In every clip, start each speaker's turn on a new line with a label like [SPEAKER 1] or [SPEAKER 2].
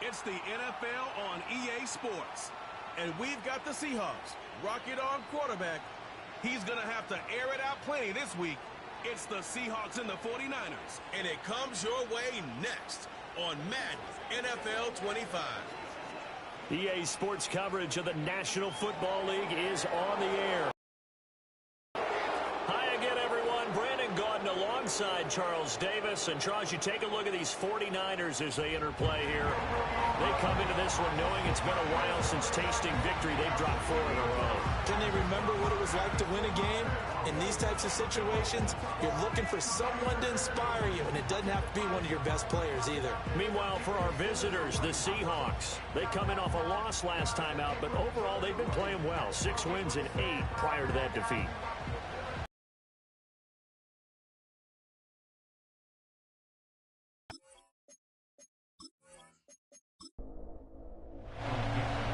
[SPEAKER 1] It's the NFL on EA Sports. And we've got the Seahawks. Rocket on quarterback. He's going to have to air it out plenty this week. It's the Seahawks and the 49ers. And it comes your way next on Madden NFL 25.
[SPEAKER 2] EA Sports coverage of the National Football League is on the air. Hi again, everyone. Brandon Gaudin alongside Charles Davis. And Charles, you take a look at these 49ers as they interplay here. They come into this one knowing it's been a while since tasting victory. They've dropped 4 in a row.
[SPEAKER 3] Can they remember what it was like to win a game? In these types of situations, you're looking for someone to inspire you, and it doesn't have to be one of your best players either.
[SPEAKER 2] Meanwhile, for our visitors, the Seahawks, they come in off a loss last time out, but overall they've been playing well. 6 wins and 8 prior to that defeat.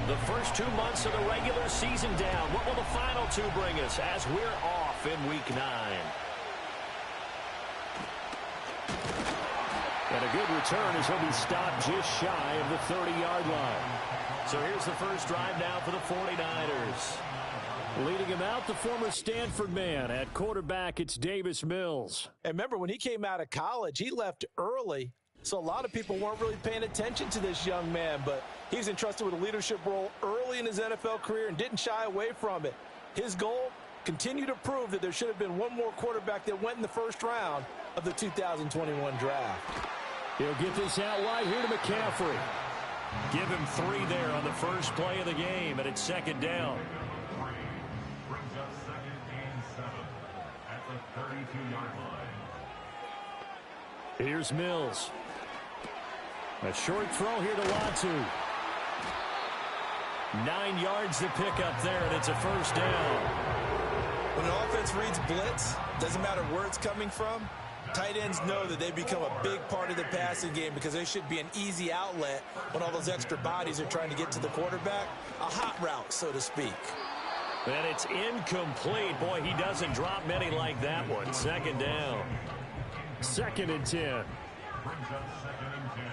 [SPEAKER 2] The first 2 months of the regular season down. What will the final 2 bring us as we're off in Week 9? And a good return as he'll be stopped just shy of the 30-yard line. So here's the first drive now for the 49ers. Leading him out, the former Stanford man. At quarterback, it's Davis Mills.
[SPEAKER 3] And remember, when he came out of college, he left early. So a lot of people weren't really paying attention to this young man, but he's entrusted with a leadership role early in his NFL career and didn't shy away from it. His goal, continue to prove that there should have been one more quarterback that went in the first round of the 2021 draft.
[SPEAKER 2] He'll get this out wide here to McCaffrey. Give him 3 there on the first play of the game, and it's second down.
[SPEAKER 4] Brings up second and 7 at the 32-yard line.
[SPEAKER 2] Here's Mills. A short throw here to Latu. 9 yards to pick up there, and it's a first down.
[SPEAKER 3] When an offense reads blitz, doesn't matter where it's coming from, tight ends know that they become a big part of the passing game because they should be an easy outlet when all those extra bodies are trying to get to the quarterback. A hot route, so to speak.
[SPEAKER 2] And it's incomplete. Boy, he doesn't drop many like that one. Second down. Second and 10.
[SPEAKER 4] Brings up second and 10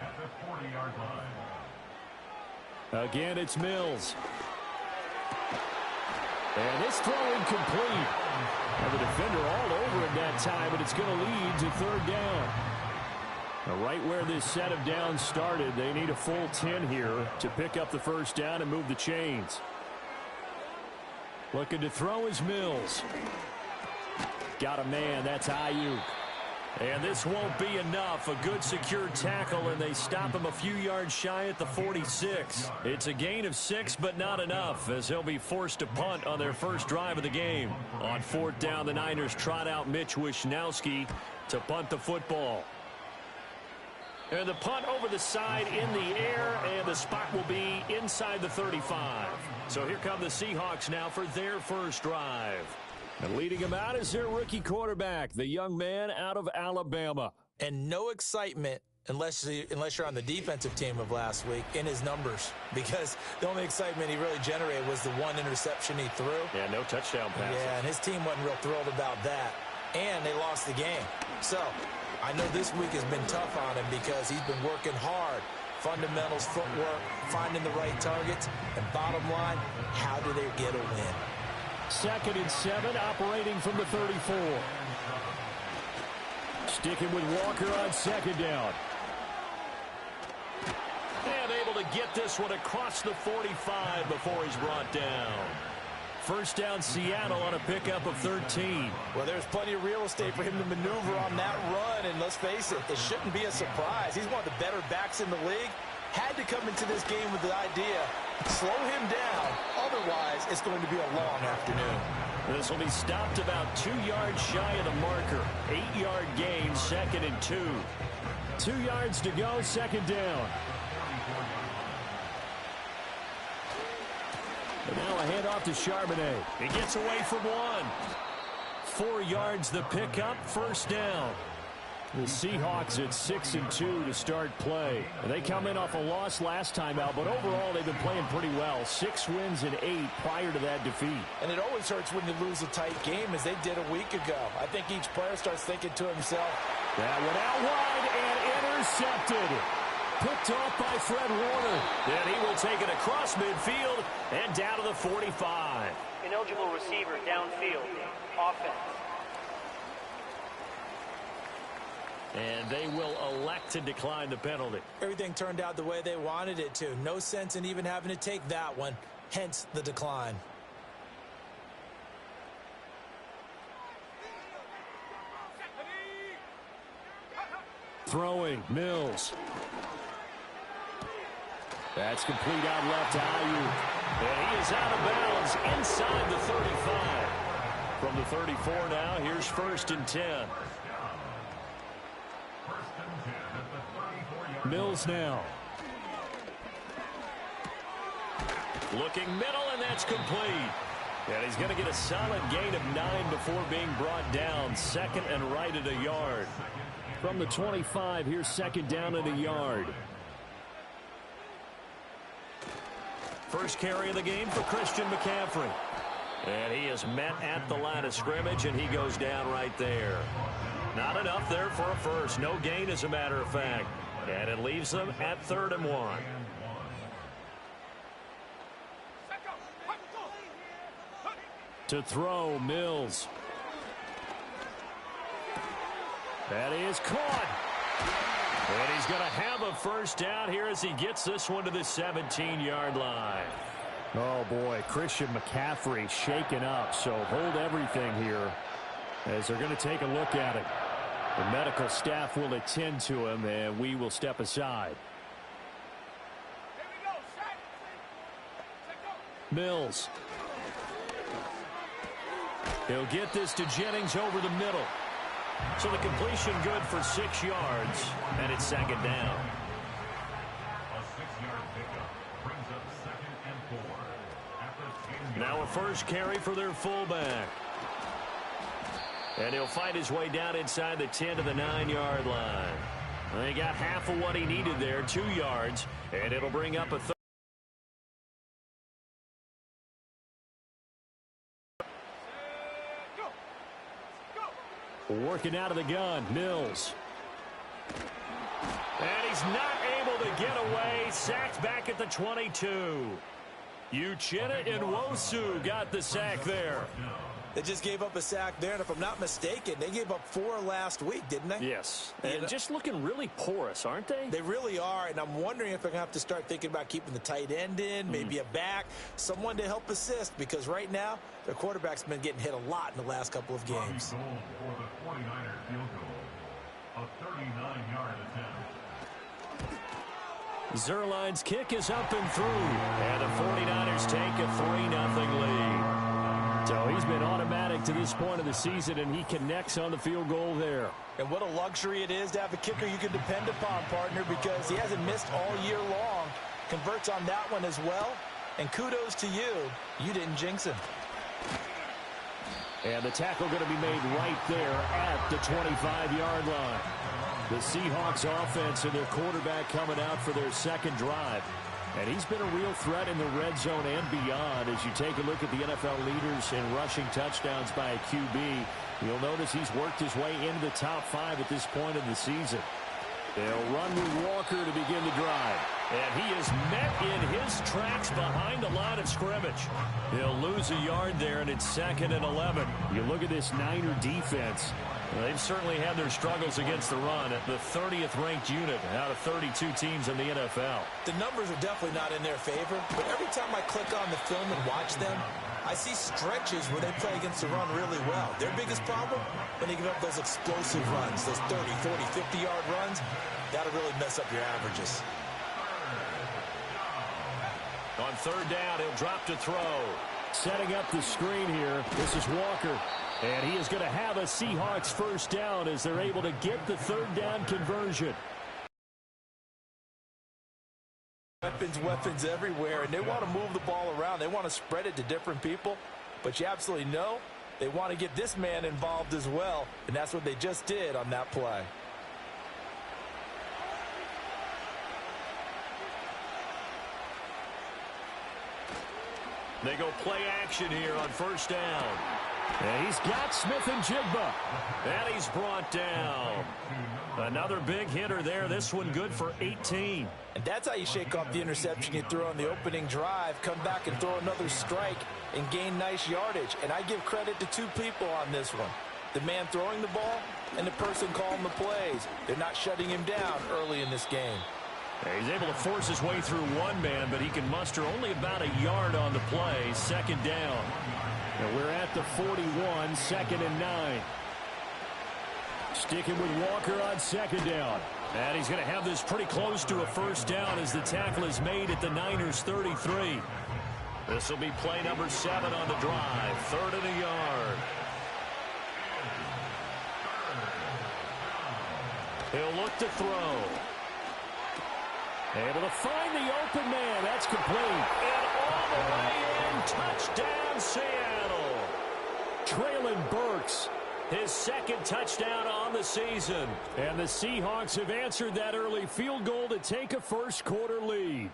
[SPEAKER 4] at the 40-yard line.
[SPEAKER 2] Again, it's Mills. And this throw incomplete. And the defender all over him that time, but it's going to lead to third down. Now, right where this set of downs started, they need a full 10 here to pick up the first down and move the chains. Looking to throw is Mills. Got a man, that's Ayuk. And this won't be enough. A good secured tackle, and they stop him a few yards shy at the 46. It's a gain of 6, but not enough, as he'll be forced to punt on their first drive of the game. On fourth down, the Niners trot out Mitch Wishnowski to punt the football. And the punt over the side in the air, and the spot will be inside the 35. So here come the Seahawks now for their first drive. And leading him out is their rookie quarterback, the young man out of Alabama.
[SPEAKER 3] And no excitement unless you're on the defensive team of last week in his numbers, because the only excitement he really generated was the 1 interception he threw.
[SPEAKER 2] Yeah, no touchdown passes.
[SPEAKER 3] Yeah, and his team wasn't real thrilled about that. And they lost the game. So I know this week has been tough on him because he's been working hard. Fundamentals, footwork, finding the right targets. And bottom line, how do they get a win?
[SPEAKER 2] Second and 7, operating from the 34. Sticking with Walker on second down. And able to get this one across the 45 before he's brought down. First down, Seattle on a pickup of 13.
[SPEAKER 3] Well, there's plenty of real estate for him to maneuver on that run, and let's face it, it shouldn't be a surprise. He's one of the better backs in the league. Had to come into this game with the idea, slow him down, otherwise it's going to be a long afternoon.
[SPEAKER 2] This will be stopped about 2 yards shy of the marker. 8-yard gain, second and 2. 2 yards to go, second down. And now a handoff to Charbonnet. He gets away from 1. 4 yards the pickup, first down. The Seahawks at 6-2 to start play. And they come in off a loss last time out, but overall they've been playing pretty well. 6 wins and 8 prior to that defeat.
[SPEAKER 3] And it always hurts when you lose a tight game, as they did a week ago. I think each player starts thinking to himself,
[SPEAKER 2] that went out wide and intercepted. picked off by Fred Warner. And he will take it across midfield and down to the 45.
[SPEAKER 5] Ineligible receiver downfield. Offense.
[SPEAKER 2] And they will elect to decline the penalty.
[SPEAKER 3] Everything turned out the way they wanted it to. No sense in even having to take that one. Hence the decline.
[SPEAKER 2] Throwing, Mills. That's complete out left to Ayuk. And he is out of bounds inside the 35. From the 34 now, here's 1st and 10. Mills now. Looking middle, and that's complete. And he's going to get a solid gain of 9 before being brought down. 2nd and right at a yard. From the 25, here's 2nd down at a yard. First carry of the game for Christian McCaffrey. And he is met at the line of scrimmage, and he goes down right there. Not enough there for a first. No gain, as a matter of fact. And it leaves them at 3rd and 1. To throw, Mills. That is caught. And he's going to have a first down here as he gets this one to the 17-yard line. Oh, boy, Christian McCaffrey shaken up, so hold everything here as they're going to take a look at it. The medical staff will attend to him, and we will step aside. Mills. He'll get this to Jennings over the middle. So the completion good for 6 yards, and it's 2nd down.
[SPEAKER 4] A 6-yard pickup brings up 2nd and 4. At the 10-yard
[SPEAKER 2] Now a first carry for their fullback. And he'll find his way down inside the 10 to the 9-yard line. They got half of what he needed there, 2 yards, and it'll bring up a third. Working out of the gun, Mills. And he's not able to get away. Sacked back at the 22. Uchenna Nwosu got the sack there.
[SPEAKER 3] They just gave up a sack there, and if I'm not mistaken, they gave up 4 last week, didn't they?
[SPEAKER 2] Yes. And just looking really porous, aren't they?
[SPEAKER 3] They really are, and I'm wondering if they're going to have to start thinking about keeping the tight end in, maybe a back, someone to help assist, because right now, their quarterback's been getting hit a lot in the last couple of games.
[SPEAKER 4] goal for the 49er field goal. A 39-yard attempt.
[SPEAKER 2] Zerline's kick is up and through. And the 49ers take a 3-0 lead. So he's been automatic to this point of the season, and he connects on the field goal there.
[SPEAKER 3] And what a luxury it is to have a kicker you can depend upon, partner, because he hasn't missed all year long. Converts on that one as well. And kudos to you. You didn't jinx him.
[SPEAKER 2] And the tackle going to be made right there at the 25-yard line. The Seahawks offense and their quarterback coming out for their 2nd drive. And he's been a real threat in the red zone and beyond. As you take a look at the NFL leaders in rushing touchdowns by a QB, you'll notice he's worked his way into the top 5 at this point in the season. They'll run with Walker to begin the drive. And he is met in his tracks behind the line of scrimmage. He'll lose a yard there, and it's 2nd and 11. You look at this Niner defense. They've certainly had their struggles against the run at the 30th ranked unit out of 32 teams in the NFL.
[SPEAKER 3] The numbers are definitely not in their favor, but every time I click on the film and watch them, I see stretches where they play against the run really well. Their biggest problem, when they give up those explosive runs, those 30, 40, 50-yard runs, that'll really mess up your averages.
[SPEAKER 2] On 3rd down, he'll drop to throw. Setting up the screen here, this is Walker. And he is going to have a Seahawks first down as they're able to get the 3rd down conversion.
[SPEAKER 3] Weapons everywhere, and they want to move the ball around. They want to spread it to different people, but you absolutely know they want to get this man involved as well, and that's what they just did on that play.
[SPEAKER 2] They go play action here on 1st down. And he's got Smith and Jigba. And he's brought down. Another big hitter there. This one good for 18.
[SPEAKER 3] And that's how you shake off the interception you threw on the opening drive, come back and throw another strike and gain nice yardage. And I give credit to two people on this one. The man throwing the ball and the person calling the plays. They're not shutting him down early in this game.
[SPEAKER 2] He's able to force his way through one man, but he can muster only about a yard on the play. Second down.
[SPEAKER 6] And we're at the 41, 2nd and 9. Sticking with Walker on 2nd down.
[SPEAKER 2] And he's going to have this pretty close to a first down as the tackle is made at the Niners' 33. This will be play number 7 on the drive. 3rd and a yard. He'll look to throw.
[SPEAKER 6] Able to find the open man. That's complete.
[SPEAKER 2] And all the way in. Touchdown, Seattle.
[SPEAKER 6] Traylon Burks.
[SPEAKER 2] His 2nd touchdown on the season.
[SPEAKER 6] And the Seahawks have answered that early field goal to take a first-quarter lead.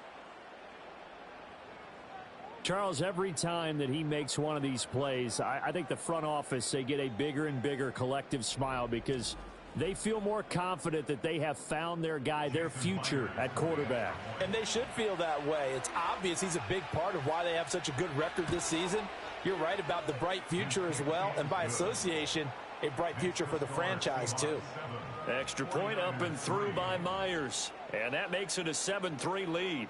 [SPEAKER 6] Charles, every time that he makes one of these plays, I think the front office, they get a bigger and bigger collective smile because they feel more confident that they have found their guy, their future at quarterback.
[SPEAKER 3] And they should feel that way. It's obvious he's a big part of why they have such a good record this season. You're right about the bright future as well, and by association, a bright future for the franchise too.
[SPEAKER 2] Extra point up and through by Myers. And that makes it a 7-3 lead.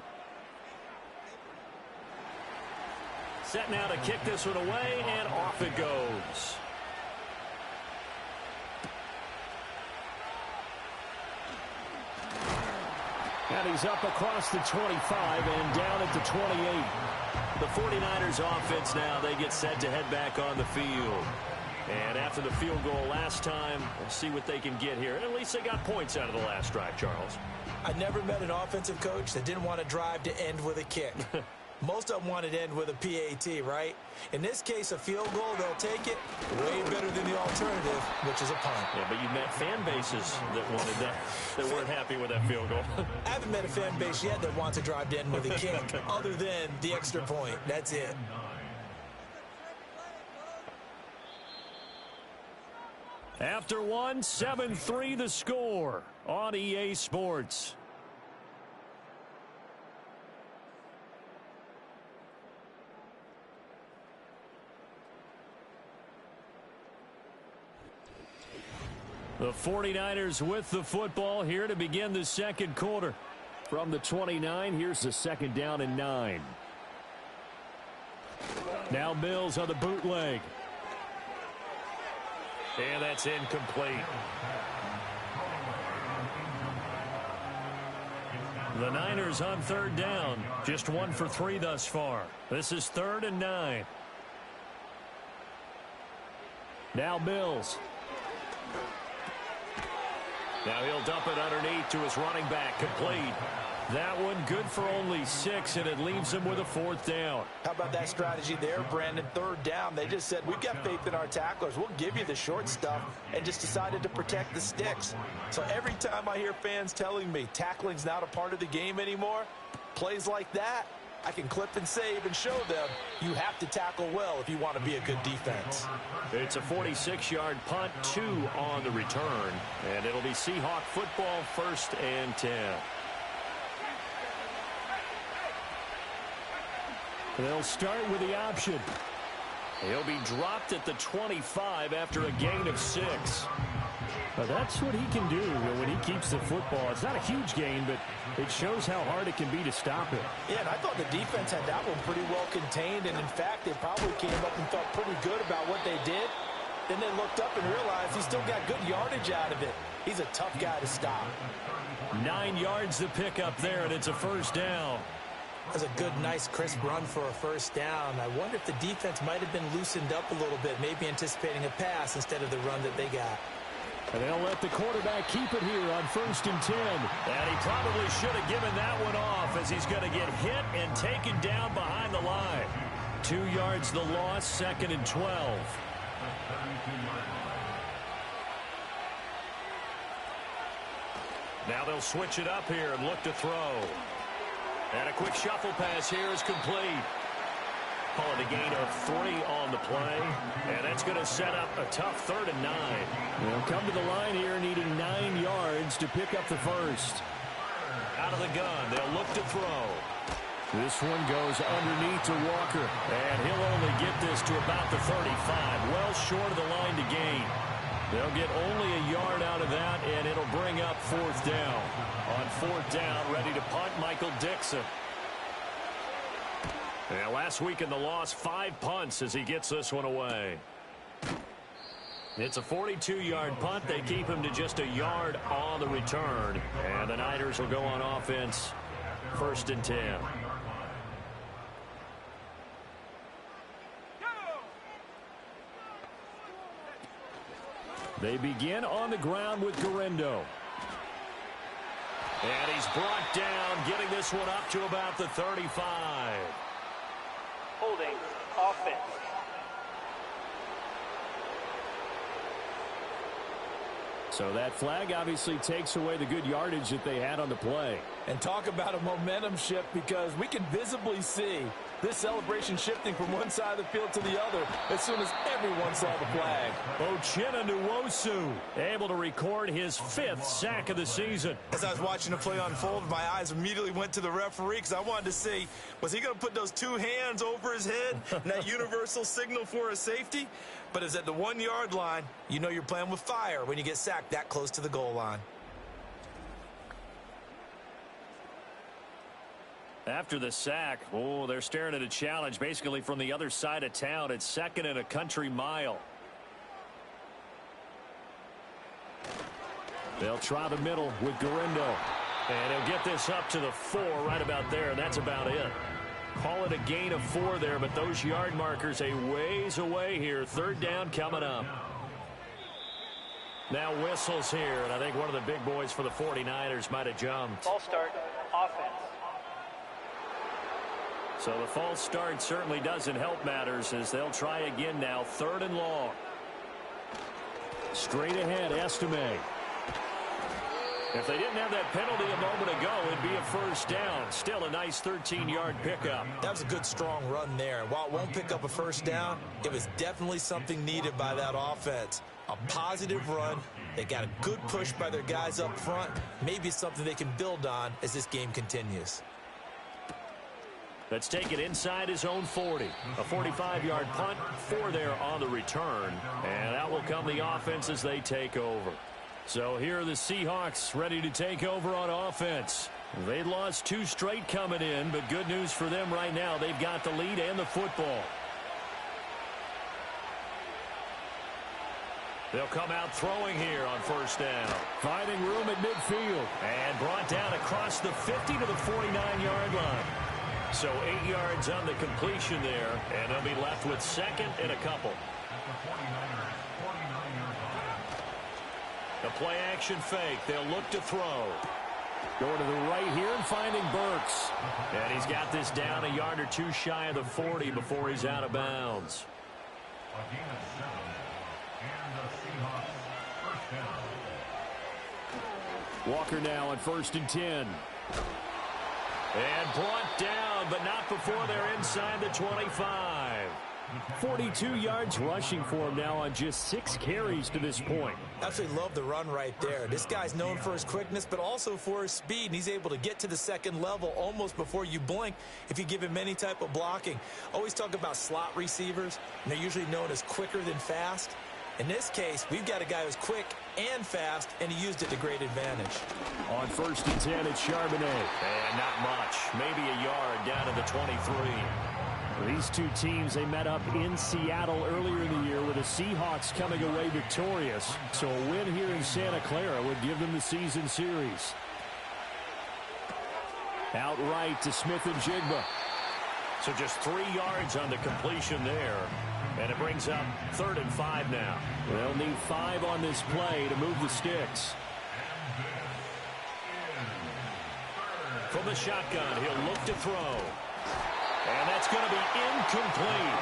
[SPEAKER 2] Set now to kick this one away, and off it goes.
[SPEAKER 6] And he's up across the 25 and down at the 28.
[SPEAKER 2] The 49ers offense now, they get set to head back on the field. And after the field goal last time, we'll see what they can get here. And at least they got points out of the last drive, Charles.
[SPEAKER 3] I never met an offensive coach that didn't want to drive to end with a kick. Most of them wanted to end with a PAT, right? In this case, a field goal, they'll take it way better than the alternative, which is a punt.
[SPEAKER 2] Yeah, but you met fan bases that wanted that, that weren't happy with that field goal.
[SPEAKER 3] I haven't met a fan base yet that wants to drive to end with a kick, other than the extra point. That's it.
[SPEAKER 6] After one, 7-3 the score on EA Sports. The 49ers with the football here to begin the second quarter. From the 29, here's the 2nd down and 9. Now Mills on the bootleg.
[SPEAKER 2] And that's incomplete. The Niners on 3rd down. Just 1 for 3 thus far. This is 3rd and 9.
[SPEAKER 6] Now Mills.
[SPEAKER 2] Now he'll dump it underneath to his running back. Complete. That one good for only 6, and it leaves him with a 4th down.
[SPEAKER 3] How about that strategy there, Brandon? 3rd down. They just said, we've got faith in our tacklers. We'll give you the short stuff, and just decided to protect the sticks. So every time I hear fans telling me tackling's not a part of the game anymore, plays like that, I can clip and save and show them you have to tackle well if you want to be a good defense.
[SPEAKER 2] It's a 46-yard punt, 2 on the return, and it'll be Seahawk football, 1st and 10.
[SPEAKER 6] They'll start with the option.
[SPEAKER 2] He'll be dropped at the 25 after a gain of 6.
[SPEAKER 6] Well, that's what he can do when he keeps the football. It's not a huge gain, but it shows how hard it can be to stop it.
[SPEAKER 3] Yeah, and I thought the defense had that one pretty well contained, and in fact, they probably came up and felt pretty good about what they did. Then they looked up and realized he still got good yardage out of it. He's a tough guy to stop.
[SPEAKER 2] 9 yards to pick up there, and it's a 1st down.
[SPEAKER 3] That's a good, nice, crisp run for a 1st down. I wonder if the defense might have been loosened up a little bit, maybe anticipating a pass instead of the run that they got.
[SPEAKER 6] And they'll let the quarterback keep it here on 1st and 10.
[SPEAKER 2] And he probably should have given that one off, as he's going to get hit and taken down behind the line. 2 yards the loss, 2nd and 12. Now they'll switch it up here and look to throw. And a quick shuffle pass here is complete. Call it a gain of 3 on the play. And that's going to set up a tough 3rd and 9.
[SPEAKER 6] They'll come to the line here needing 9 yards yards to pick up the first.
[SPEAKER 2] Out of the gun, they'll look to throw.
[SPEAKER 6] This one goes underneath to Walker.
[SPEAKER 2] And he'll only get this to about the 35, well short of the line to gain. They'll get only a yard out of that, and it'll bring up fourth down. On fourth down, ready to punt, Michael Dixon. And last week in the loss, 5 punts as he gets this one away. It's a 42-yard punt. They keep him to just a yard on the return. And the Niners will go on offense, 1st and 10.
[SPEAKER 6] They begin on the ground with Garindo.
[SPEAKER 2] And he's brought down, getting this one up to about the 35.
[SPEAKER 5] Holding offense.
[SPEAKER 6] So that flag obviously takes away the good yardage that they had on the play.
[SPEAKER 3] And talk about a momentum shift, because we can visibly see this celebration shifting from one side of the field to the other as soon as everyone saw the flag.
[SPEAKER 2] Uchenna Nwosu able to record his 5th sack of the season.
[SPEAKER 3] As I was watching the play unfold, my eyes immediately went to the referee, because I wanted to see, was he going to put those 2 hands over his head and that universal signal for a safety? But it's at the 1-yard line. You know you're playing with fire when you get sacked that close to the goal line.
[SPEAKER 2] After the sack, they're staring at a challenge basically from the other side of town. It's 2nd and a country mile.
[SPEAKER 6] They'll try the middle with Garindo.
[SPEAKER 2] And he'll get this up to the 4 right about there, and that's about it. Call it a gain of 4 there, but those yard markers a ways away here. 3rd down coming up. Now whistles here, and I think one of the big boys for the 49ers might have jumped.
[SPEAKER 5] False start, offense.
[SPEAKER 2] So the false start certainly doesn't help matters, as they'll try again now. 3rd and long.
[SPEAKER 6] Straight ahead, Estime.
[SPEAKER 2] If they didn't have that penalty a moment ago, it'd be a 1st down. Still a nice 13-yard pickup.
[SPEAKER 3] That was a good, strong run there. While it won't pick up a 1st down, it was definitely something needed by that offense. A positive run. They got a good push by their guys up front. Maybe it's something they can build on as this game continues.
[SPEAKER 2] Let's take it inside his own 40. A 45-yard punt, 4 there on the return. And out will come the offense as they take over. So here are the Seahawks ready to take over on offense. They lost 2 straight coming in, but good news for them right now. They've got the lead and the football. They'll come out throwing here on 1st down.
[SPEAKER 6] Finding room at midfield.
[SPEAKER 2] And brought down across the 50 to the 49-yard line. So 8 yards on the completion there, and they'll be left with 2nd and a couple. The play action fake. They'll look to throw.
[SPEAKER 6] Going to the right here and finding Burks.
[SPEAKER 2] And he's got this down a yard or 2 shy of the 40 before he's out of bounds.
[SPEAKER 6] Walker now on 1st and 10.
[SPEAKER 2] And brought down, but not before they're inside the 25.
[SPEAKER 6] 42 yards rushing for him now on just 6 carries to this point.
[SPEAKER 3] Absolutely love the run right there. This guy's known for his quickness, but also for his speed. And he's able to get to the 2nd level almost before you blink if you give him any type of blocking. Always talk about slot receivers, and they're usually known as quicker than fast. In this case, we've got a guy who's quick and fast, and he used it to great advantage.
[SPEAKER 6] On 1st and 10, it's Charbonnet.
[SPEAKER 2] And not much. Maybe a yard down to the 23.
[SPEAKER 6] These 2 teams, they met up in Seattle earlier in the year with the Seahawks coming away victorious. So a win here in Santa Clara would give them the season series. Outright to Smith and Jigba.
[SPEAKER 2] So just 3 yards on the completion there. And it brings up 3rd and 5 now.
[SPEAKER 6] They'll need 5 on this play to move the sticks.
[SPEAKER 2] From the shotgun, he'll look to throw. And that's going to be incomplete.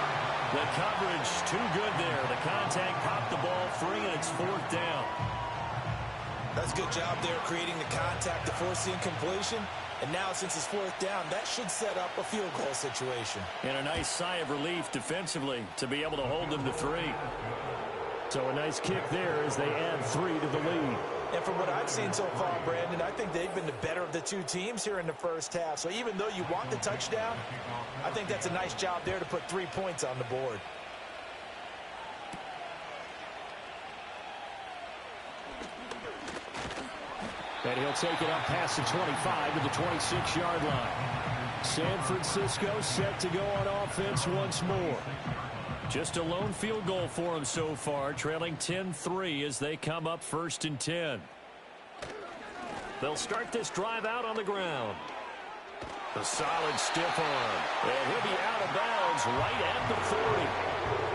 [SPEAKER 2] The coverage too good there. The contact popped the ball free, and it's 4th down.
[SPEAKER 3] That's a good job there creating the contact to force the incompletion. And now, since it's 4th down, that should set up a field goal situation.
[SPEAKER 2] And a nice sigh of relief defensively to be able to hold them to 3.
[SPEAKER 6] So a nice kick there as they add 3 to the lead.
[SPEAKER 3] And from what I I've seen so far, Brandon, I think they've been the better of the two teams here in the first half. So even though you want the touchdown, I think that's a nice job there to put 3 points on the board.
[SPEAKER 6] And he'll take it up past the 25 to the 26-yard line. San Francisco set to go on offense once more. Just a lone field goal for them so far, trailing 10-3 as they come up 1st and 10. They'll start this drive out on the ground. A solid stiff arm. And he'll be out of bounds right at the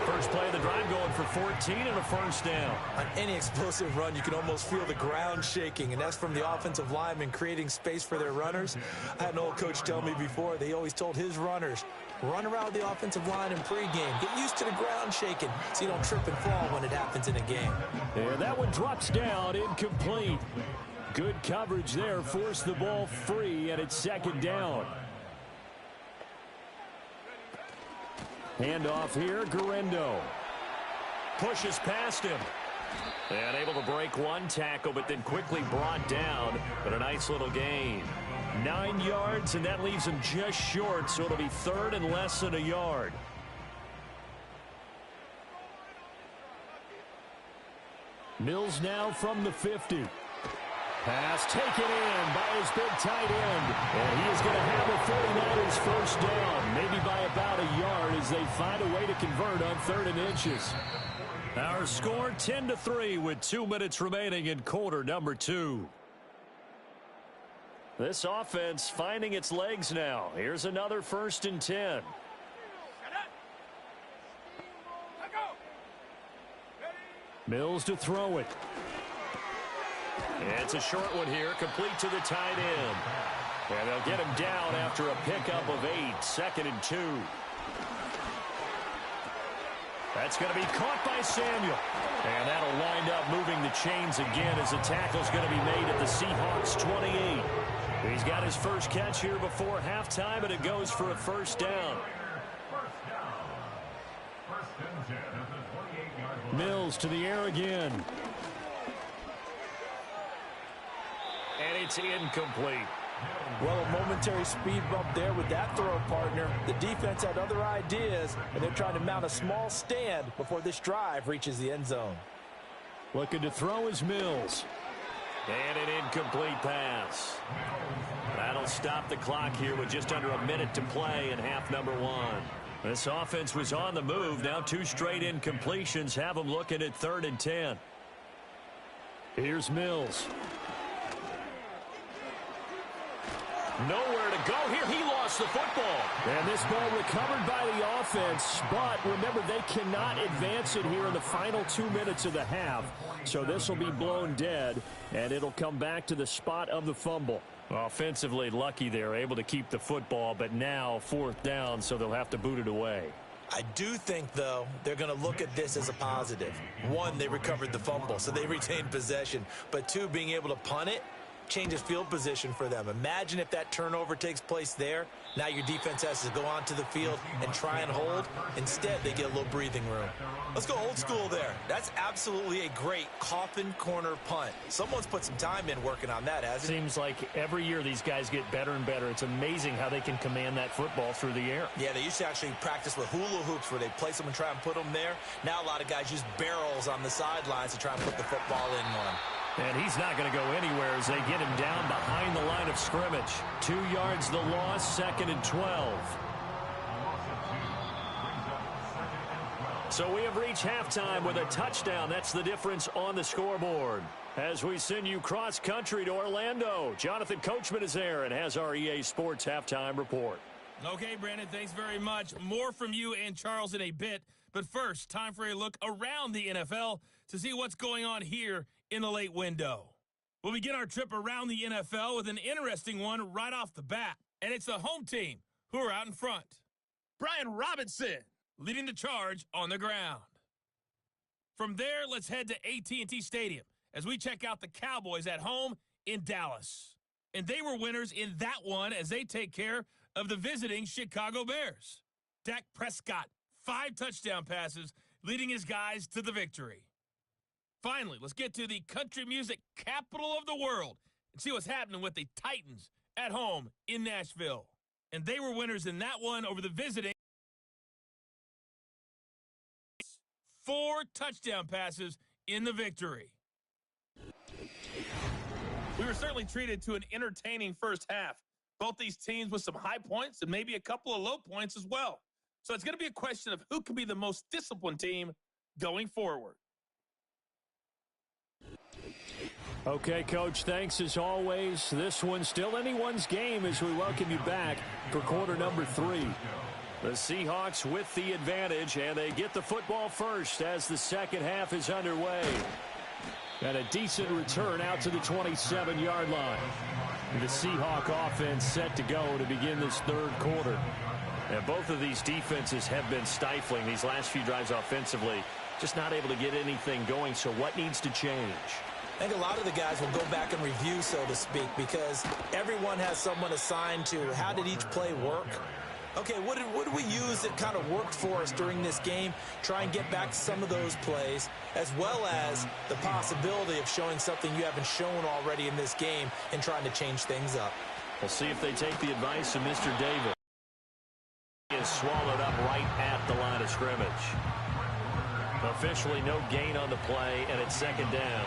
[SPEAKER 6] 40. First play of the drive going for 14 and a first down.
[SPEAKER 3] On any explosive run, you can almost feel the ground shaking, and that's from the offensive linemen creating space for their runners. I had an old coach tell me before, they always told his runners, run around the offensive line in pregame. Get used to the ground shaking so you don't trip and fall when it happens in a game.
[SPEAKER 6] And that one drops down, incomplete. Good coverage there, forced the ball free, and it's 2nd down. Handoff here, Guerrero. Pushes past him. And able to break one tackle, but then quickly brought down. But a nice little gain. 9 yards, and that leaves him just short, so it'll be 3rd and less than a yard. Mills now from the 50. Pass taken in by his big tight end. And he is going to have a 49ers first down, maybe by about a yard as they find a way to convert on 3rd and inches. Our score 10-3 with 2 minutes remaining in quarter number 2. This offense finding its legs now. Here's another 1st and 10. Mills to throw it. It's a short one here, complete to the tight end. And they'll get him down after a pickup of 8, 2nd and 2. That's going to be caught by Samuel. And that'll wind up moving the chains again as the tackle's going to be made at the Seahawks 28. He's got his first catch here before halftime, and it goes for a first down. Mills to the air again. And it's incomplete.
[SPEAKER 3] Well, a momentary speed bump there with that throw, partner. The defense had other ideas, and they're trying to mount a small stand before this drive reaches the end zone.
[SPEAKER 6] Looking to throw is Mills.
[SPEAKER 2] And an incomplete pass. That'll stop the clock here with just under a minute to play in half number 1. This offense was on the move. Now 2 straight incompletions have them looking at 3rd and 10.
[SPEAKER 6] Here's Mills.
[SPEAKER 2] Nowhere to go here. He lost the football.
[SPEAKER 6] And this ball recovered by the offense, but remember, they cannot advance it here in the final 2 minutes of the half. So this will be blown dead, and it'll come back to the spot of the fumble.
[SPEAKER 2] Offensively lucky they're able to keep the football, but now 4th down, so they'll have to boot it away.
[SPEAKER 3] I do think, though, they're going to look at this as a positive. 1, they recovered the fumble, so they retained possession. But 2, being able to punt it changes field position for them. Imagine if that turnover takes place there. Now your defense has to go onto the field and try and hold. Instead, they get a little breathing room. Let's go old school there. That's absolutely a great coffin corner punt. Someone's put some time in working on that, hasn't it?
[SPEAKER 2] Seems like every year these guys get better and better. It's amazing how they can command that football through the air.
[SPEAKER 3] Yeah, they used to actually practice with hula hoops where they place them and try and put them there. Now a lot of guys use barrels on the sidelines to try and put the football in one.
[SPEAKER 2] And he's not going to go anywhere as they get him down behind the line of scrimmage. 2 yards the loss, 2nd and 12. So we have reached halftime with a touchdown. That's the difference on the scoreboard. As we send you cross-country to Orlando, Jonathan Coachman is there and has our EA Sports halftime report.
[SPEAKER 7] Okay, Brandon, thanks very much. More from you and Charles in a bit. But first, time for a look around the NFL to see what's going on here in the late window. We'll begin our trip around the NFL with an interesting one right off the bat. And it's the home team who are out in front. Brian Robinson leading the charge on the ground. From there, let's head to AT&T Stadium as we check out the Cowboys at home in Dallas. And they were winners in that one as they take care of the visiting Chicago Bears. Dak Prescott, 5 touchdown passes, leading his guys to the victory. Finally, let's get to the country music capital of the world and see what's happening with the Titans at home in Nashville. And they were winners in that one over the visiting. 4 touchdown passes in the victory. We were certainly treated to an entertaining first half. Both these teams with some high points and maybe a couple of low points as well. So it's going to be a question of who can be the most disciplined team going forward.
[SPEAKER 6] Okay, Coach, thanks as always. This one's still anyone's game as we welcome you back for quarter number 3. The Seahawks with the advantage, and they get the football first as the second half is underway. And a decent return out to the 27-yard line. The Seahawk offense set to go to begin this third quarter.
[SPEAKER 2] And both of these defenses have been stifling these last few drives offensively. Just not able to get anything going, so what needs to change?
[SPEAKER 3] I think a lot of the guys will go back and review, so to speak, because everyone has someone assigned to how did each play work. Okay, what did we use that kind of worked for us during this game? Try and get back to some of those plays, as well as the possibility of showing something you haven't shown already in this game and trying to change things up.
[SPEAKER 2] We'll see if they take the advice of Mr. Davis. He is swallowed up right at the line of scrimmage. Officially no gain on the play, and it's second down.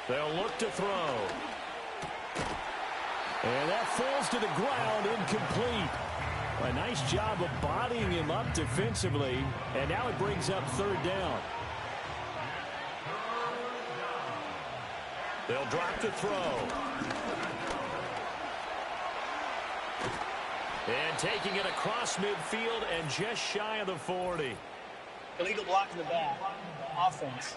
[SPEAKER 2] They'll look to throw.
[SPEAKER 6] And that falls to the ground, incomplete. A nice job of bodying him up defensively, and now it brings up third down.
[SPEAKER 2] They'll drop to throw. And taking it across midfield and just shy of the 40.
[SPEAKER 5] Illegal block in the back. Offense.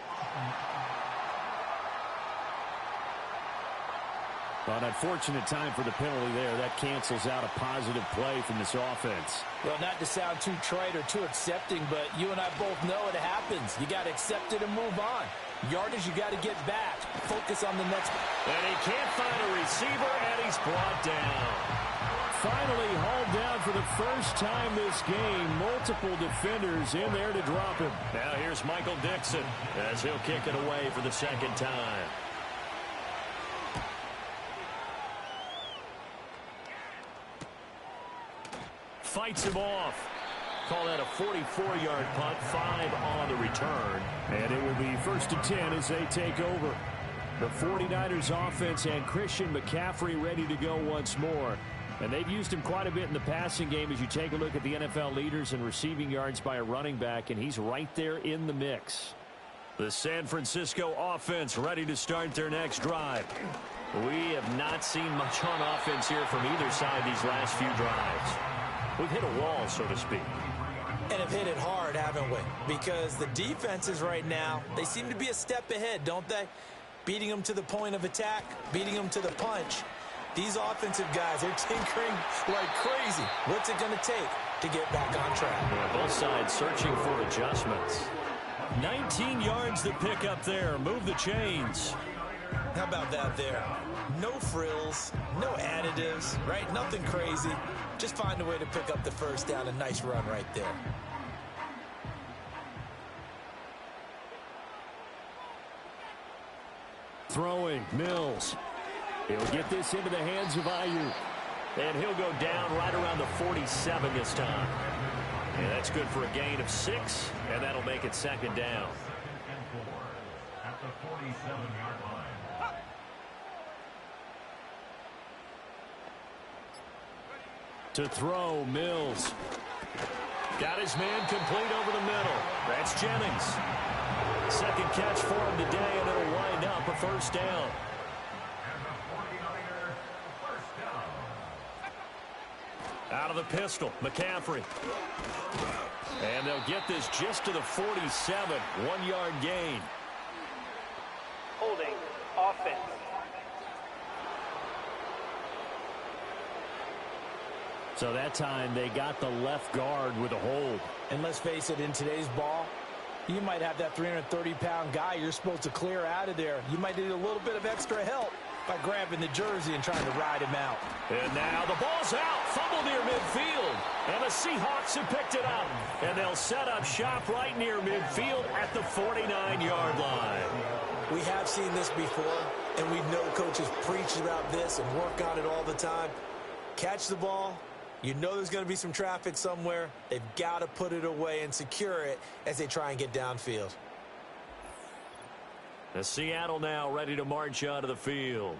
[SPEAKER 6] An unfortunate time for the penalty there. That cancels out a positive play from this offense.
[SPEAKER 3] Well, not to sound too trite or too accepting, but you and I both know it happens. You got to accept it and move on. Yardage, you got to get back. Focus on the next.
[SPEAKER 2] And he can't find a receiver, and he's brought down.
[SPEAKER 6] Finally hauled down for the first time this game. Multiple defenders in there to drop him.
[SPEAKER 2] Now here's Michael Dixon as he'll kick it away for the second time. Fights him off. Call that a 44-yard punt, 5 on the return.
[SPEAKER 6] And it will be 1st and 10 as they take over. The 49ers offense and Christian McCaffrey ready to go once more. And they've used him quite a bit in the passing game as you take a look at the NFL leaders in receiving yards by a running back, and he's right there in the mix.
[SPEAKER 2] The San Francisco offense ready to start their next drive. We have not seen much on offense here from either side these last few drives. We've hit a wall, so to speak.
[SPEAKER 3] And have hit it hard, haven't we? Because the defenses right now, they seem to be a step ahead, don't they? Beating them to the point of attack, beating them to the punch. These offensive guys are tinkering like crazy. What's it going to take to get back on track?
[SPEAKER 2] Yeah, both sides searching for adjustments.
[SPEAKER 6] 19 yards to pick up there. Move the chains.
[SPEAKER 3] How about that there? No frills, no additives, right? Nothing crazy. Just find a way to pick up the first down. A nice run right there.
[SPEAKER 6] Throwing, Mills. He'll get this into the hands of Ayuk.
[SPEAKER 2] And he'll go down right around the 47 this time. And that's good for a gain of 6, and that'll make it second down.
[SPEAKER 4] Second and 4 at the 47-yard line.
[SPEAKER 6] To throw, Mills.
[SPEAKER 2] Got his man complete over the middle. That's Jennings. Second catch for him today, and it'll wind up a first down. Out of the pistol, McCaffrey. And they'll get this just to the 47, 1-yard gain.
[SPEAKER 5] Holding. Offense.
[SPEAKER 6] So that time they got the left guard with a hold.
[SPEAKER 3] And let's face it, in today's ball, you might have that 330-pound guy you're supposed to clear out of there. You might need a little bit of extra help by grabbing the jersey and trying to ride him out.
[SPEAKER 2] And now the ball's out. Fumble near midfield. And the Seahawks have picked it up. And they'll set up shop right near midfield at the 49-yard line.
[SPEAKER 3] We have seen this before, and we know coaches preach about this and work on it all the time. Catch the ball. You know there's going to be some traffic somewhere. They've got to put it away and secure it as they try and get downfield.
[SPEAKER 2] The Seattle now ready to march onto the field.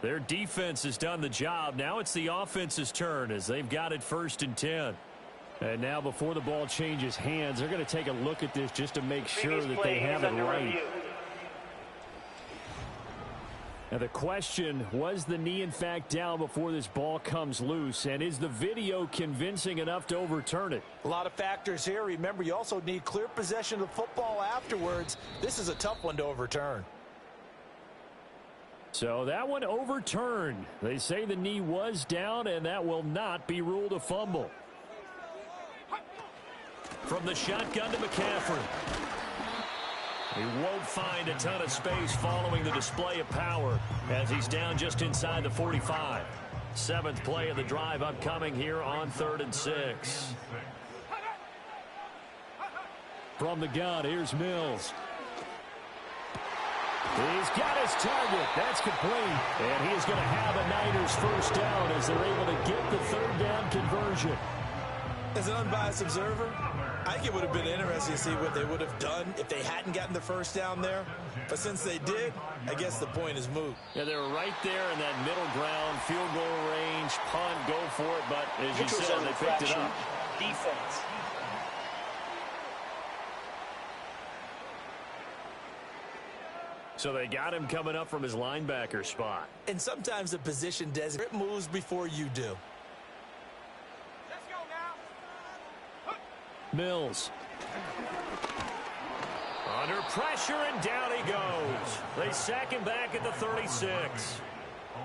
[SPEAKER 2] Their defense has done the job. Now it's the offense's turn as they've got it 1st and 10. And now before the ball changes hands, they're going to take a look at this just to make sure that they have it right. Now the question, was the knee in fact down before this ball comes loose? And is the video convincing enough to overturn it?
[SPEAKER 3] A lot of factors here. Remember, you also need clear possession of the football afterwards. This is a tough one to overturn.
[SPEAKER 6] So that one overturned. They say the knee was down, and that will not be ruled a fumble.
[SPEAKER 2] From the shotgun to McCaffrey. He won't find a ton of space following the display of power as he's down just inside the 45. 7th play of the drive upcoming here on 3rd and 6.
[SPEAKER 6] From the gun, here's Mills. He's got his target. That's complete. And he is going to have a Niners 1st down as they're able to get the 3rd down conversion.
[SPEAKER 3] As an unbiased observer, I think it would have been interesting to see what they would have done if they hadn't gotten the 1st down there. But since they did, I guess the point is moot.
[SPEAKER 2] Yeah, they were right there in that middle ground, field goal range, punt, go for it. But as you said, they picked it up.
[SPEAKER 5] Defense.
[SPEAKER 2] So they got him coming up from his linebacker spot.
[SPEAKER 3] And sometimes the position designate moves before you do.
[SPEAKER 6] Mills.
[SPEAKER 2] Under pressure, and down he goes. They sack him back at the 36.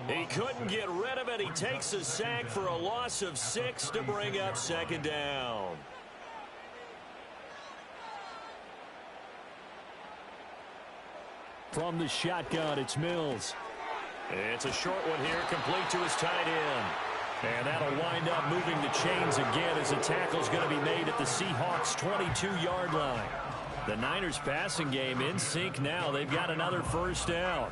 [SPEAKER 2] He couldn't get rid of it. He takes a sack for a loss of 6 to bring up 2nd down.
[SPEAKER 6] From the shotgun, it's Mills.
[SPEAKER 2] It's a short one here, complete to his tight end. And that'll wind up moving the chains again as the tackle's going to be made at the Seahawks' 22-yard line. The Niners passing game in sync now. They've got another 1st down.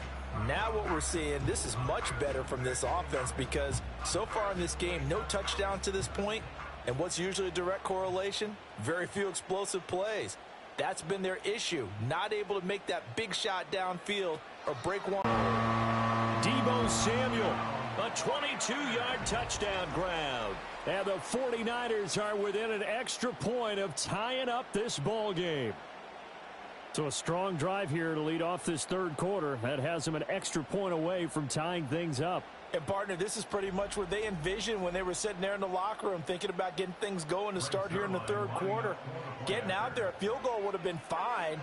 [SPEAKER 3] Now what we're seeing, this is much better from this offense because so far in this game, no touchdown to this point. And what's usually a direct correlation? Very few explosive plays. That's been their issue, not able to make that big shot downfield or break one.
[SPEAKER 2] Deebo Samuel, a 22-yard touchdown grab.
[SPEAKER 6] And the 49ers are within an extra point of tying up this ball game. So a strong drive here to lead off this 3rd quarter. That has them an extra point away from tying things up.
[SPEAKER 3] And, partner, this is pretty much what they envisioned when they were sitting there in the locker room thinking about getting things going to start here in the 3rd quarter. Getting out there, a field goal would have been fine.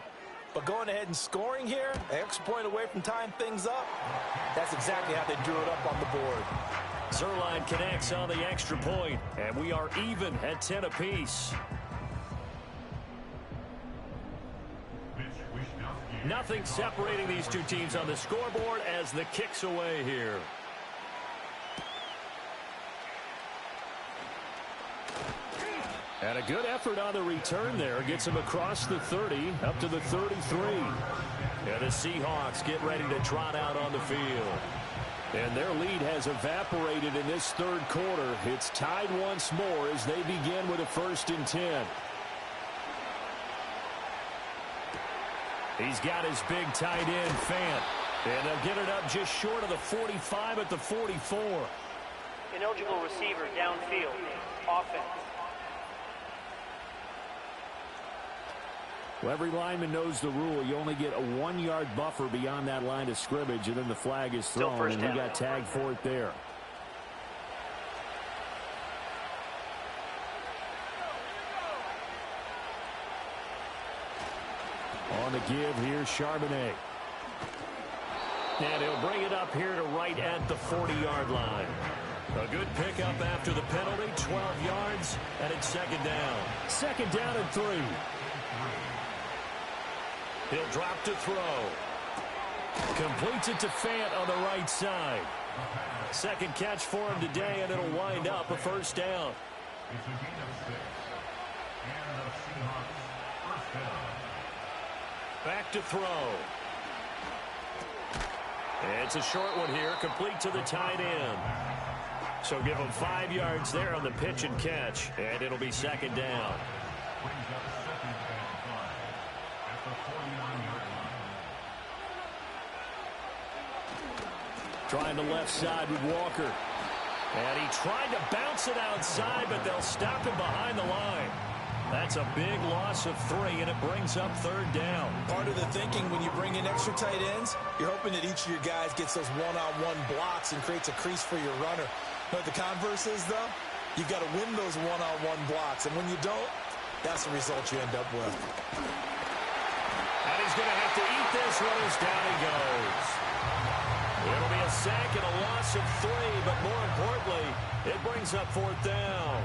[SPEAKER 3] But going ahead and scoring here, an extra point away from tying things up, that's exactly how they drew it up on the board.
[SPEAKER 2] Zerline connects on the extra point, and we are even at 10 apiece. Nothing separating these two teams on the scoreboard as the kick's away here.
[SPEAKER 6] And a good effort on the return there. Gets him across the 30, up to the 33.
[SPEAKER 2] And the Seahawks get ready to trot out on the field.
[SPEAKER 6] And their lead has evaporated in this 3rd quarter. It's tied once more as they begin with a 1st and 10.
[SPEAKER 2] He's got his big tight end, Fant. And they'll get it up just short of the 45 at the 44.
[SPEAKER 5] Ineligible receiver downfield. Offense.
[SPEAKER 6] Well, every lineman knows the rule. You only get a 1-yard buffer beyond that line of scrimmage, and then the flag is thrown, and he got tagged for it there. On the give, here's Charbonnet.
[SPEAKER 2] And he'll bring it up here to right at the 40-yard line. A good pickup after the penalty, 12 yards, and it's 2nd down.
[SPEAKER 6] 2nd down and 3.
[SPEAKER 2] He'll drop to throw.
[SPEAKER 6] Completes it to Fant on the right side.
[SPEAKER 2] 2nd catch for him today, and it'll wind up a 1st down.
[SPEAKER 4] It's a gain of 6. And the Seahawks first down.
[SPEAKER 2] Back to throw. It's a short one here, complete to the tight end. So give him 5 yards there on the pitch and catch, and it'll be second down.
[SPEAKER 4] Brings up second and 5 at the 49-yard line.
[SPEAKER 2] Trying the left side with Walker. And he tried to bounce it outside, but they'll stop him behind the line. That's a big loss of 3, and it brings up third down.
[SPEAKER 3] Part of the thinking when you bring in extra tight ends, you're hoping that each of your guys gets those one-on-one blocks and creates a crease for your runner. But the converse is, though, you've got to win those one-on-one blocks. And when you don't, that's the result you end up with.
[SPEAKER 2] And he's going to have to eat this one as down he goes. It'll be a sack and a loss of 3, but more importantly, it brings up fourth down.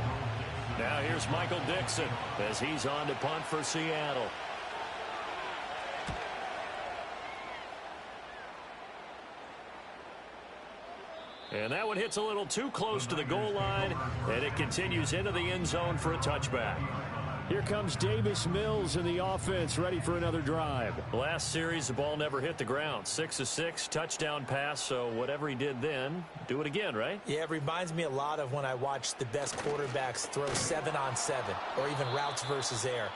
[SPEAKER 2] Now here's Michael Dixon as he's on to punt for Seattle. And that one hits a little too close to the goal line, and it continues into the end zone for a touchback.
[SPEAKER 6] Here comes Davis Mills in the offense, ready for another drive.
[SPEAKER 2] Last series, the ball never hit the ground. 6 of 6, touchdown pass, so whatever he did then, do it again, right?
[SPEAKER 3] Yeah, it reminds me a lot of when I watched the best quarterbacks throw 7-on-7 or even routes versus air.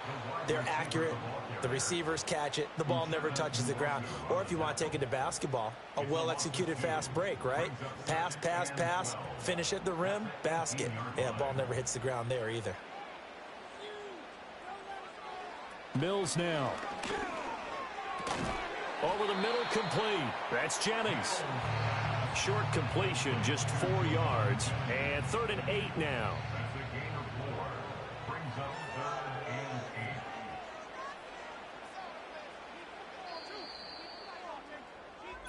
[SPEAKER 3] They're accurate. The receivers catch it. The ball never touches the ground. Or if you want to take it to basketball, a well-executed fast break, right? Pass, pass, pass, finish at the rim, basket. Yeah, ball never hits the ground there either.
[SPEAKER 6] Mills now.
[SPEAKER 2] Over the middle, complete. That's Jennings. Short completion, just 4 yards. And 3rd and 8 now.
[SPEAKER 4] That's a gain of 4. Brings up 3rd and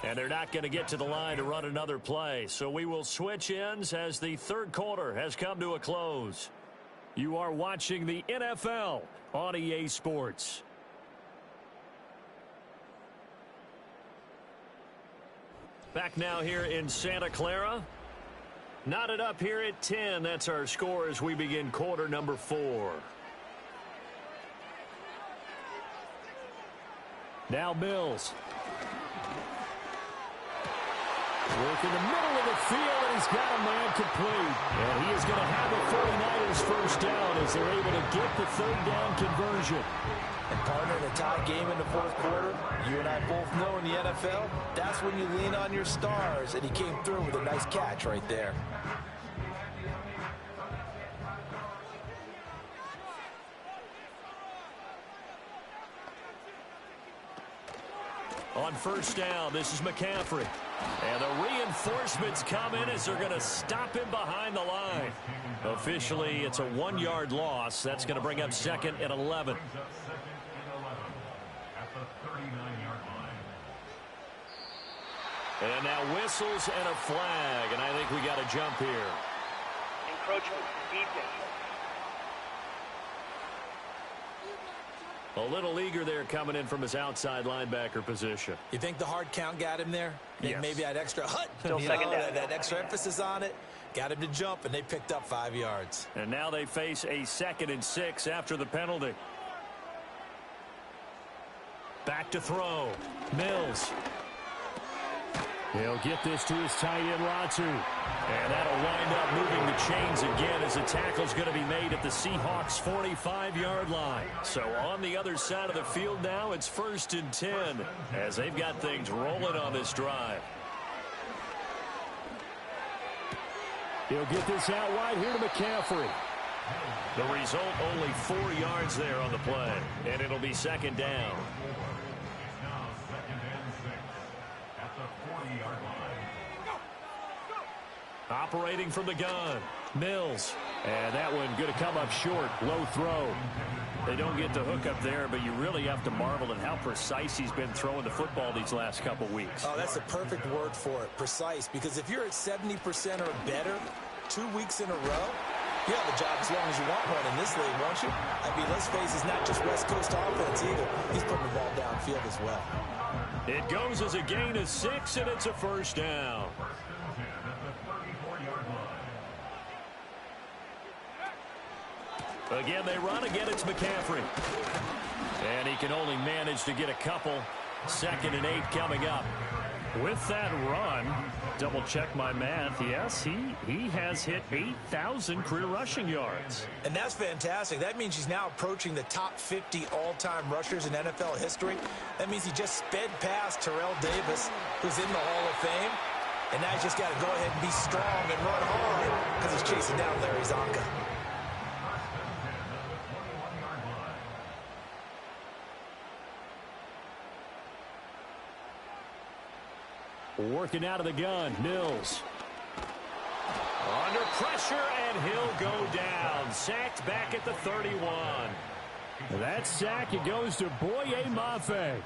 [SPEAKER 4] 8.
[SPEAKER 2] And they're not going to get to the line to run another play. So we will switch ends as the third quarter has come to a close. You are watching the NFL on EA Sports. Back now here in Santa Clara. Knotted up here at 10. That's our score as we begin quarter number 4.
[SPEAKER 6] Now Mills. Work in the middle of the field, and he's got a man complete. And he is going to have the 49ers first down as they're able to get the third down conversion.
[SPEAKER 3] And partner, in a tie game in the fourth quarter, you and I both know in the NFL, that's when you lean on your stars. And he came through with a nice catch right there.
[SPEAKER 2] On first down, this is McCaffrey. And the reinforcements come in as they're going to stop him behind the line. Officially, it's a 1-yard loss. That's going to bring up 2nd and 11.
[SPEAKER 4] Brings up 2nd and 11 at the 39-yard line.
[SPEAKER 2] And now whistles and a flag, and I think we got a jump here.
[SPEAKER 5] Encroachment, defense.
[SPEAKER 2] A little eager there coming in from his outside linebacker position.
[SPEAKER 3] You think the hard count got him there?
[SPEAKER 2] Yes.
[SPEAKER 3] Maybe that extra hut.
[SPEAKER 5] Still second down.
[SPEAKER 3] That extra emphasis on it. Got him to jump, and they picked up 5 yards.
[SPEAKER 2] And now they face a 2nd and 6 after the penalty. Back to throw. Mills.
[SPEAKER 6] He'll get this to his tight end, Latu.
[SPEAKER 2] And that'll wind up moving the chains again as the tackle's going to be made at the Seahawks' 45-yard line. So on the other side of the field now, it's 1st and 10 as they've got things rolling on this drive.
[SPEAKER 6] He'll get this out wide here to McCaffrey.
[SPEAKER 2] The result, only 4 yards there on the play, and it'll be 2nd down.
[SPEAKER 4] It's now 2nd and 6 at the 40-yard line.
[SPEAKER 2] Operating from the gun, Mills.
[SPEAKER 6] And that one going to come up short. Low throw.
[SPEAKER 2] They don't get the hook up there, but you really have to marvel at how precise he's been throwing the football these last couple weeks.
[SPEAKER 3] Oh, that's the perfect word for it, precise. Because if you're at 70% or better 2 weeks in a row, you have a job as long as you want one in this league, won't you? I mean, let's face it, it's not just West Coast offense either. He's putting the ball downfield as well.
[SPEAKER 2] It goes as a gain of 6, and it's a first down. Again, they run. Again, it's McCaffrey. And he can only manage to get a couple. 2nd and 8 coming up.
[SPEAKER 6] With that run, double-check my math, yes, he has hit 8,000 career rushing yards.
[SPEAKER 3] And that's fantastic. That means he's now approaching the top 50 all-time rushers in NFL history. That means he just sped past Terrell Davis, who's in the Hall of Fame. And now he's just got to go ahead and be strong and run hard because he's chasing down Larry Zonka.
[SPEAKER 6] Working out of the gun, Mills.
[SPEAKER 2] Under pressure, and he'll go down. Sacked back at the 31.
[SPEAKER 6] That sack, it goes to Boye Mafe.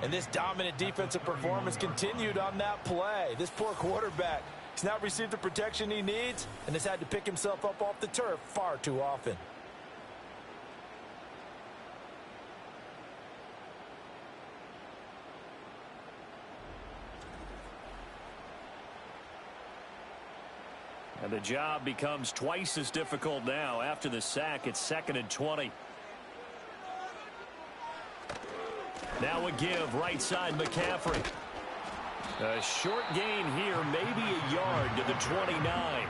[SPEAKER 3] And this dominant defensive performance continued on that play. This poor quarterback has not received the protection he needs and has had to pick himself up off the turf far too often.
[SPEAKER 2] And the job becomes twice as difficult now. After the sack, it's 2nd and 20. Now a give, right side McCaffrey. A short gain here, maybe a yard to the 29.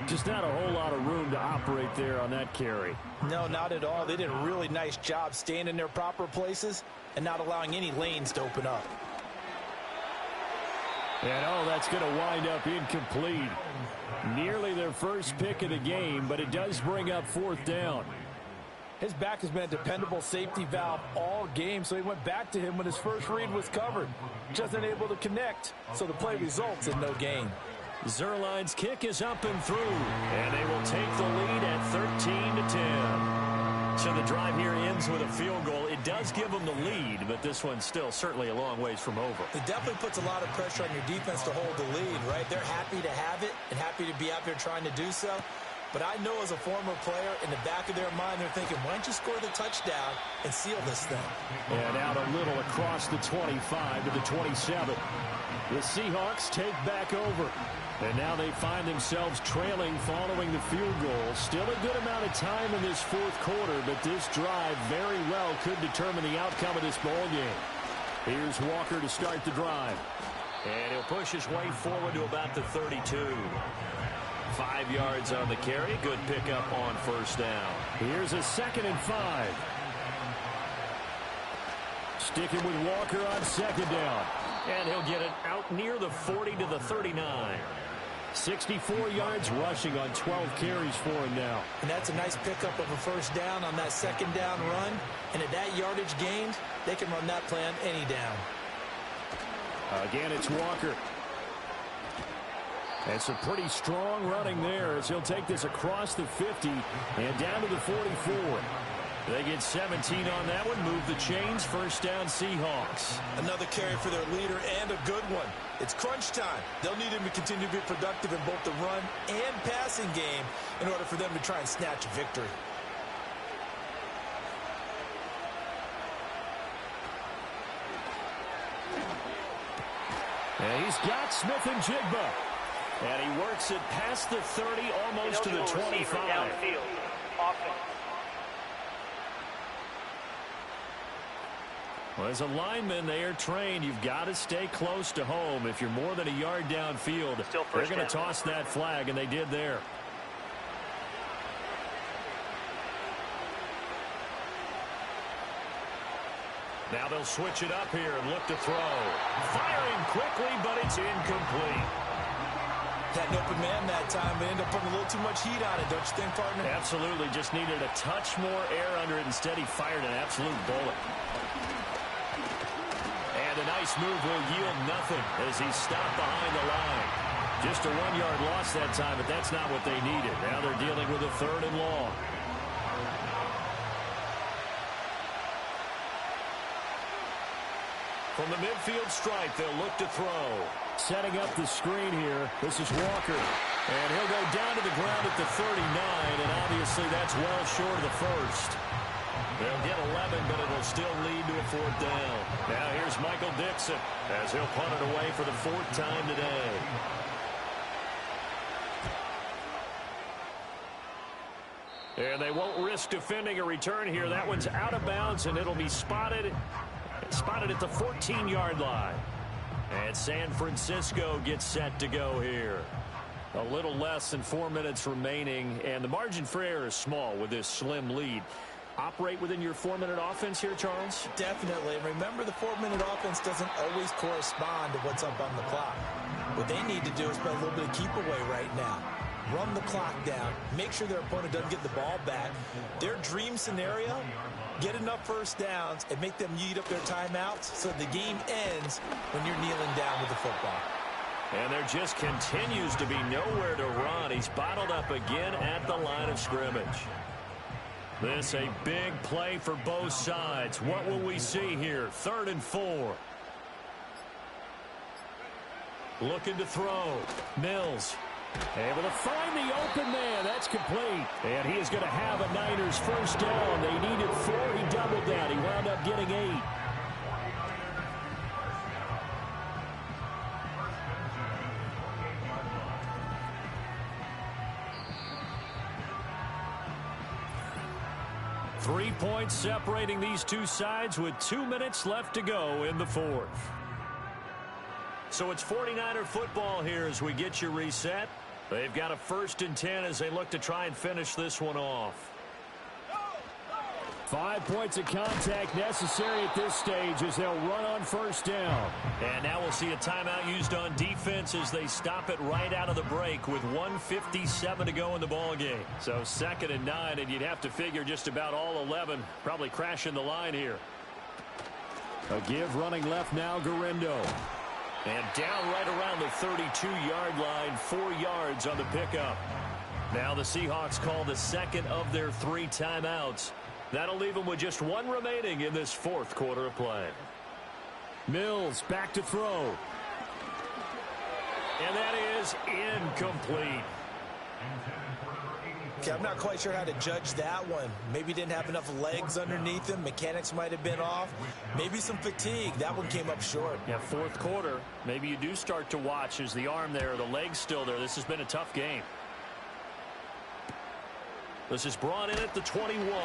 [SPEAKER 6] Just not a whole lot of room to operate there on that carry.
[SPEAKER 3] No, not at all. They did a really nice job staying in their proper places and not allowing any lanes to open up.
[SPEAKER 6] And oh, that's going to wind up incomplete. Nearly their first pick of the game, but it does bring up 4th down.
[SPEAKER 3] His back has been a dependable safety valve all game, so he went back to him when his first read was covered. Just unable to connect, so the play results in no gain.
[SPEAKER 2] Zerline's kick is up and through, and they will take the lead at 13-10. So the drive here ends with a field goal. It does give them the lead, but this one's still certainly a long ways from over.
[SPEAKER 3] It definitely puts a lot of pressure on your defense to hold the lead, right? They're happy to have it and happy to be out there trying to do so. But I know as a former player, in the back of their mind, they're thinking, why don't you score the touchdown and seal this thing?
[SPEAKER 6] And out a little across the 25 to the 27. The Seahawks take back over. And now they find themselves trailing following the field goal. Still a good amount of time in this 4th quarter, but this drive very well could determine the outcome of this ball game. Here's Walker to start the drive.
[SPEAKER 2] And he'll push his way forward to about the 32. 5 yards on the carry. Good pickup on 1st down.
[SPEAKER 6] Here's a 2nd and 5. Sticking with Walker on 2nd down.
[SPEAKER 2] And he'll get it out near the 40 to the 39.
[SPEAKER 6] 64 yards rushing on 12 carries for him now.
[SPEAKER 3] And that's a nice pickup of a 1st down on that 2nd down run. And at that yardage gained, they can run that play on any down.
[SPEAKER 6] Again, it's Walker. And some pretty strong running there as he'll take this across the 50 and down to the 44. They get 17 on that one, move the chains, 1st down Seahawks.
[SPEAKER 3] Another carry for their leader and a good one. It's crunch time. They'll need him to continue to be productive in both the run and passing game in order for them to try and snatch a victory.
[SPEAKER 6] And he's got Smith and Jigba.
[SPEAKER 2] And he works it past the 30, almost to the 25.
[SPEAKER 5] Downfield. Offense.
[SPEAKER 2] Well, as a lineman, they are trained. You've got to stay close to home. If you're more than a yard downfield, they're going to toss that flag, and they did there. Now they'll switch it up here and look to throw. Firing quickly, but it's incomplete.
[SPEAKER 3] Had an open man that time, but ended up putting a little too much heat on it, don't you think, partner?
[SPEAKER 2] Absolutely. Just needed a touch more air under it. Instead, he fired an absolute bullet. And a nice move will yield nothing as he's stopped behind the line. Just a 1-yard loss that time, but that's not what they needed. Now they're dealing with a 3rd and long. From the midfield stripe, they'll look to throw.
[SPEAKER 6] Setting up the screen here. This is Walker.
[SPEAKER 2] And he'll go down to the ground at the 39, and obviously that's well short of the 1st. They'll get 11, but it'll still lead to a 4th down. Now here's Michael Dixon as he'll punt it away for the 4th time today. And they won't risk defending a return here. That one's out of bounds, and it'll be spotted at the 14-yard line. And San Francisco gets set to go here. A little less than 4 minutes remaining, and the margin for error is small with this slim lead. Operate within your 4-minute offense here, Charles?
[SPEAKER 3] Definitely. And remember, the 4-minute offense doesn't always correspond to what's up on the clock. What they need to do is play a little bit of keep away right now. Run the clock down. Make sure their opponent doesn't get the ball back. Their dream scenario, get enough first downs and make them eat up their timeouts so the game ends when you're kneeling down with the football.
[SPEAKER 2] And there just continues to be nowhere to run. He's bottled up again at the line of scrimmage. This a big play for both sides. What will we see here? 3rd and 4. Looking to throw. Mills able to find the open man. That's complete. And he is going to have a Niners first down. They needed 4. He doubled that. He wound up getting 8. Three points separating these two sides with 2 minutes left to go in the 4th. So it's 49er football here as we get you reset. They've got a 1st and 10 as they look to try and finish this one off.
[SPEAKER 6] 5 points of contact necessary at this stage as they'll run on first down.
[SPEAKER 2] And now we'll see a timeout used on defense as they stop it right out of the break with 1:57 to go in the ball game. So 2nd and 9, and you'd have to figure just about all 11 probably crashing the line here.
[SPEAKER 6] A give running left now, Garindo.
[SPEAKER 2] And down right around the 32-yard line, 4 yards on the pickup. Now the Seahawks call the 2nd of their 3 timeouts. That'll leave them with just 1 remaining in this 4th quarter of play.
[SPEAKER 6] Mills back to throw.
[SPEAKER 2] And that is incomplete.
[SPEAKER 3] Okay, I'm not quite sure how to judge that one. Maybe didn't have enough legs underneath him. Mechanics might have been off. Maybe some fatigue. That one came up short.
[SPEAKER 2] Yeah, 4th quarter. Maybe you do start to watch as the arm there, the leg's still there. This has been a tough game. This is brought in at the 21.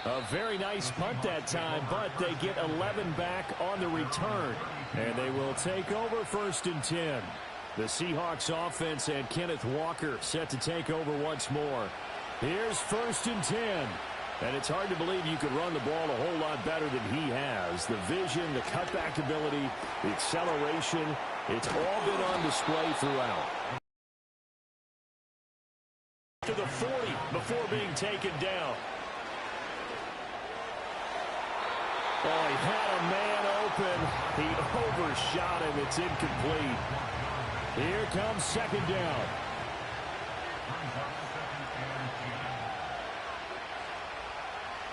[SPEAKER 6] A very nice punt that time, but they get 11 back on the return. And they will take over 1st and 10. The Seahawks offense and Kenneth Walker set to take over once more. Here's 1st and 10. And it's hard to believe you could run the ball a whole lot better than he has. The vision, the cutback ability, the acceleration, it's all been on display throughout.
[SPEAKER 2] To the 40 before being taken down.
[SPEAKER 6] Oh, he had a man open. He overshot him. It's incomplete. Here comes 2nd down.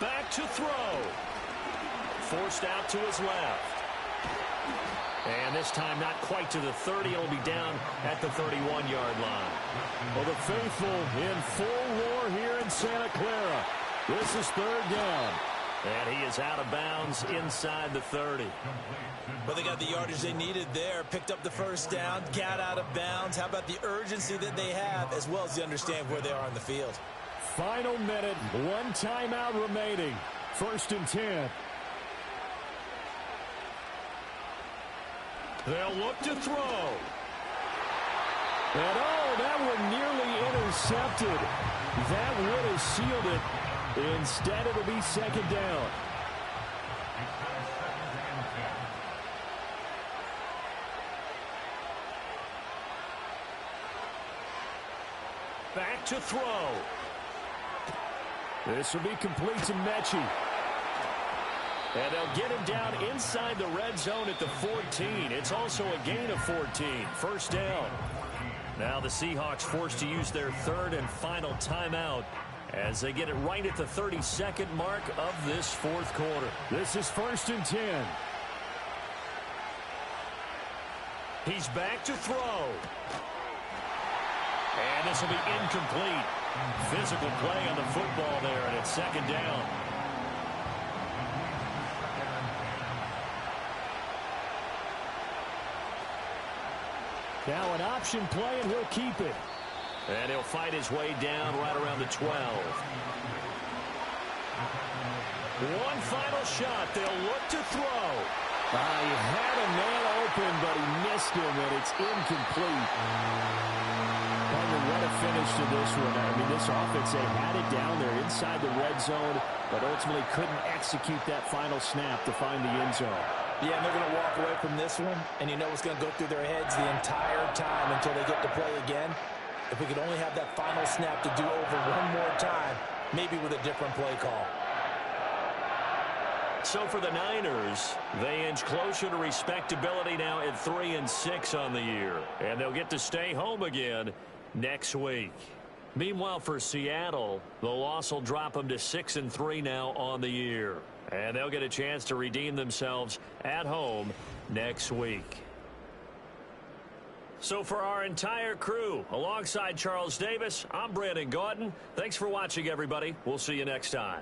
[SPEAKER 2] Back to throw. Forced out to his left. And this time not quite to the 30. It'll be down at the 31-yard line.
[SPEAKER 6] Well, the faithful in full roar here in Santa Clara. This is 3rd down.
[SPEAKER 2] And he is out of bounds inside the 30.
[SPEAKER 3] Well, they got the yardage they needed there. Picked up the 1st down, got out of bounds. How about the urgency that they have, as well as the understand where they are on the field?
[SPEAKER 6] Final minute, 1 timeout remaining. 1st and 10.
[SPEAKER 2] They'll look to throw.
[SPEAKER 6] And oh, that one nearly intercepted. That would have sealed it. Instead, it'll be 2nd down.
[SPEAKER 2] Back to throw.
[SPEAKER 6] This will be complete to Mechie.
[SPEAKER 2] And they'll get him down inside the red zone at the 14. It's also a gain of 14. 1st down. Now the Seahawks forced to use their 3rd and final timeout as they get it right at the 32nd mark of this 4th quarter.
[SPEAKER 6] This is 1st and 10.
[SPEAKER 2] He's back to throw. And this will be incomplete. Physical play on the football there, and it's 2nd down.
[SPEAKER 6] Now an option play, and he'll keep it.
[SPEAKER 2] And he'll fight his way down right around the 12. One final shot. They'll look to throw.
[SPEAKER 6] He had a man open, but he missed him, and it's incomplete. What a finish to this one. I mean, this offense, they had it down there inside the red zone, but ultimately couldn't execute that final snap to find the end zone.
[SPEAKER 3] Yeah, and they're going to walk away from this one, and you know what's going to go through their heads the entire time until they get to play again. If we could only have that final snap to do over one more time, maybe with a different play call.
[SPEAKER 2] So for the Niners, they inch closer to respectability now at 3-6 on the year. And they'll get to stay home again next week. Meanwhile, for Seattle, the loss will drop them to 6-3 now on the year. And they'll get a chance to redeem themselves at home next week. So for our entire crew, alongside Charles Davis, I'm Brandon Gautin. Thanks for watching, everybody. We'll see you next time.